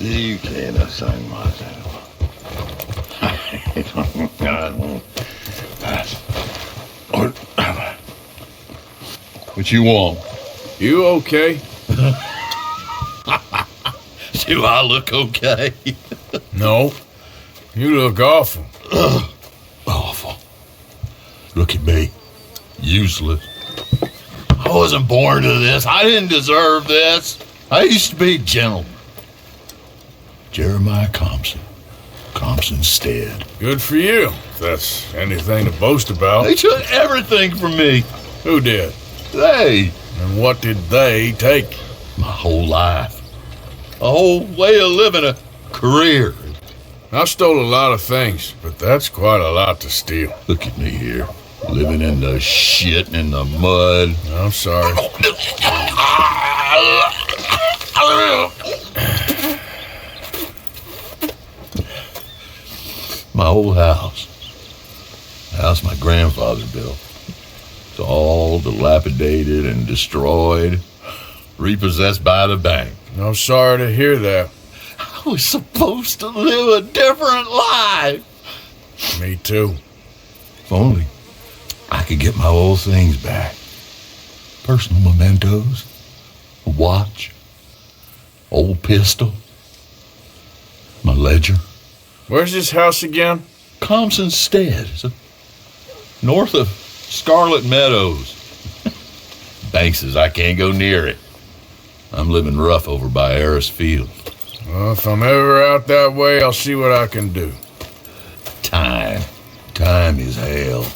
You can't assign myself. I won't pass. What you want? You okay? Do I look okay? No. You look awful. Awful. Look at me. Useless. I wasn't born to this. I didn't deserve this. I used to be a gentleman. Jeremiah Compson. Compson Stead. Good for you, if that's anything to boast about. They took everything from me. Who did? They. And what did they take? My whole life. A whole way of living, a career. I've stole a lot of things, but that's quite a lot to steal. Look at me here. Living in the shit and in the mud. I'm sorry. My old house. The house my grandfather built. It's all dilapidated and destroyed. Repossessed by the bank. I'm sorry to hear that. I was supposed to live a different life. Me too. If only I could get my old things back. Personal mementos. A watch. Old pistol. My ledger. Where's this house again? Compson Stead. It's north of Scarlet Meadows. Bank says I can't go near it. I'm living rough over by Harris Field. Well, if I'm ever out that way, I'll see what I can do. Time. Time is hell.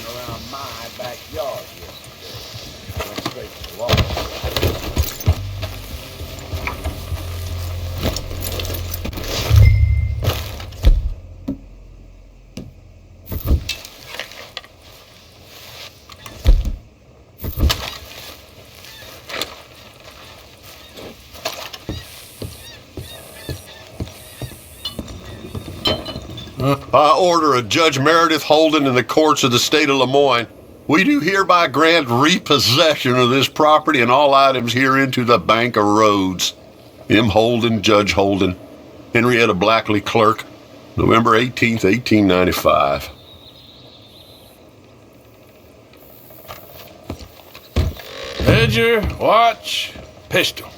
Around my backyard yesterday. Went straight to the law. By order of Judge Meredith Holden in the courts of the state of Lemoyne, we do hereby grant repossession of this property and all items herein to the Bank of Rhodes. M. Holden, Judge Holden, Henrietta Blackley, Clerk, November 18th, 1895. Ledger, watch, pistol.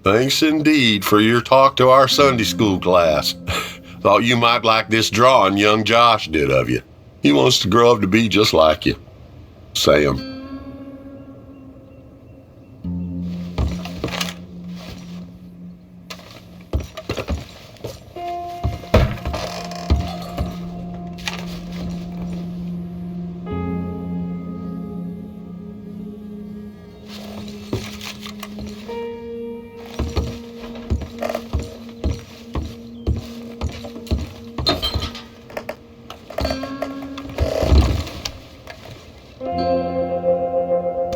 Thanks indeed for your talk to our Sunday school class. Thought you might like this drawing young Josh did of you. He wants to grow up to be just like you. Sam.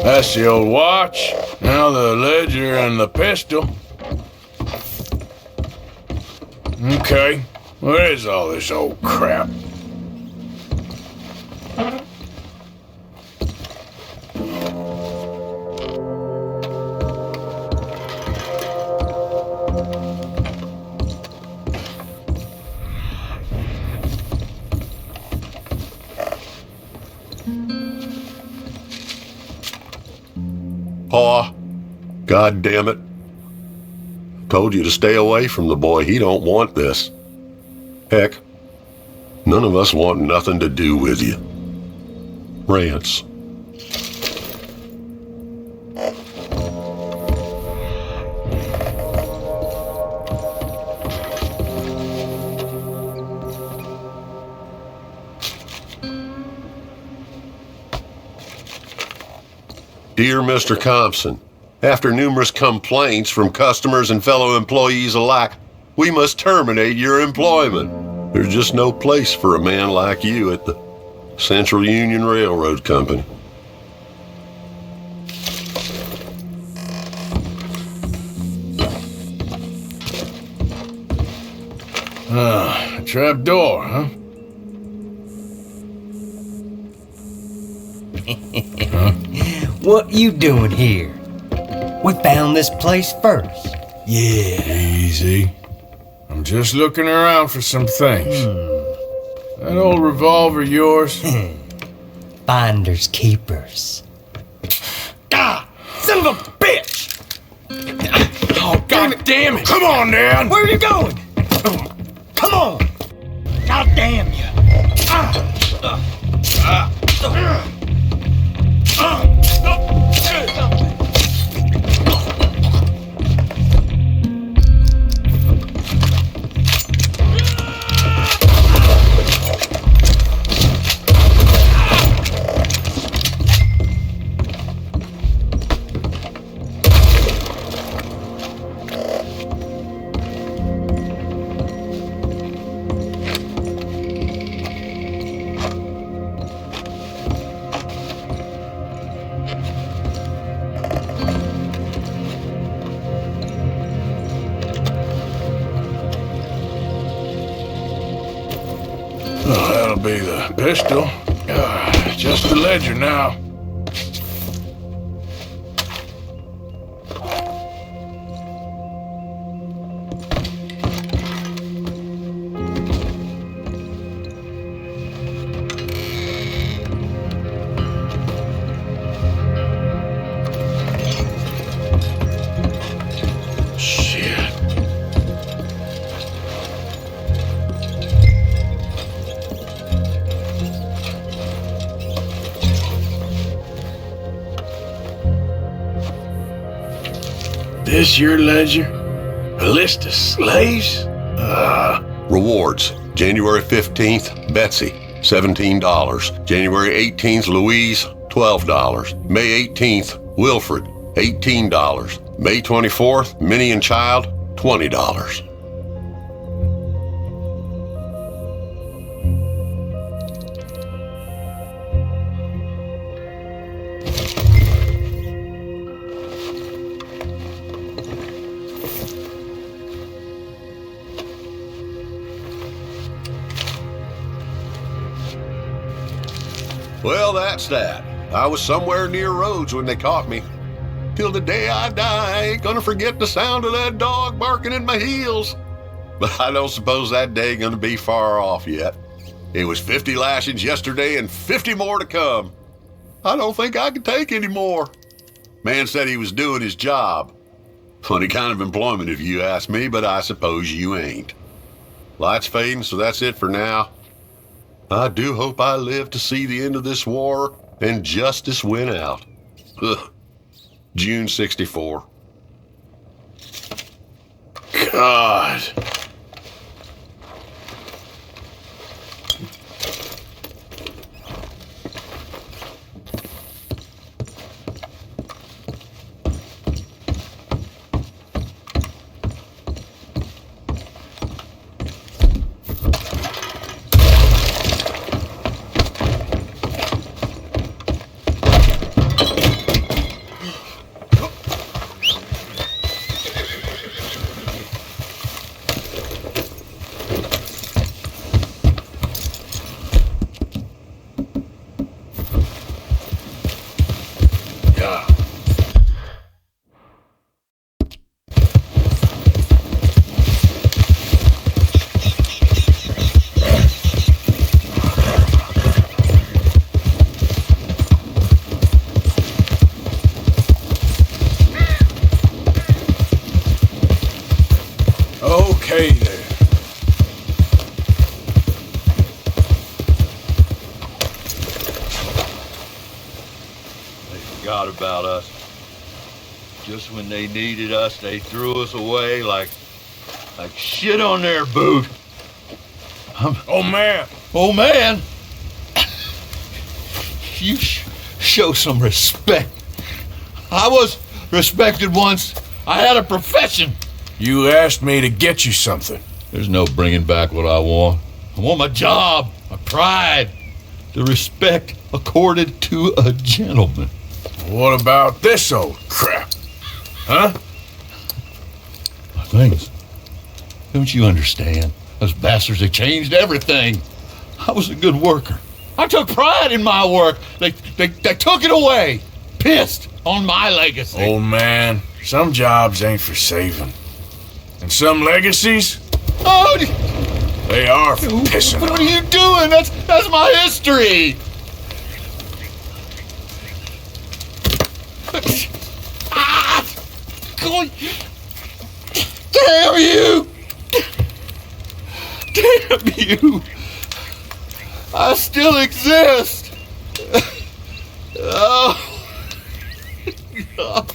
That's the old watch. Now the ledger and the pistol. Okay, what is all this old crap? Pa, God damn it. Told you to stay away from the boy. He don't want this. Heck, none of us want nothing to do with you. Rance. Dear Mr. Compson, after numerous complaints from customers and fellow employees alike, we must terminate your employment. There's just no place for a man like you at the Central Union Railroad Company. Trap door, huh? What you doing here? We found this place first. Yeah. Easy. I'm just looking around for some things. That old revolver yours? Finders keepers. God, son of a bitch! Oh, God damn it! Come on, Dan! Where are you going? Come on! God damn you! Oh, that'll be the pistol. Just the ledger now. Shit. This your ledger? A list of slaves? Rewards. January 15th, Betsy, $17. January 18th, Louise, $12. May 18th, Wilfred, $18. May 24th, Minnie and Child, $20. Well, that's that. I was somewhere near Rhodes when they caught me. Till the day I die, I ain't gonna forget the sound of that dog barking at my heels. But I don't suppose that day gonna be far off yet. It was 50 lashings yesterday and 50 more to come. I don't think I can take any more. Man said he was doing his job. Funny kind of employment if you ask me, but I suppose you ain't. Light's fading, so that's it for now. I do hope I live to see the end of this war and justice win out. Ugh. June 64. God. Okay there. They forgot about us. Just when they needed us, they threw us away like shit on their boot. Oh, man. Oh, man. You show some respect. I was respected once. I had a profession. You asked me to get you something. There's no bringing back what I want. I want my job, my pride, the respect accorded to a gentleman. What about this old crap? Huh? My things. Don't you understand? Those bastards, they changed everything. I was a good worker. I took pride in my work. They took it away. Pissed on my legacy. Old man, some jobs ain't for saving. And some legacies, Oh, they are for pissing what on. are you doing? That's my history. Ah! God. Damn you! Damn you! I still exist! Oh. God.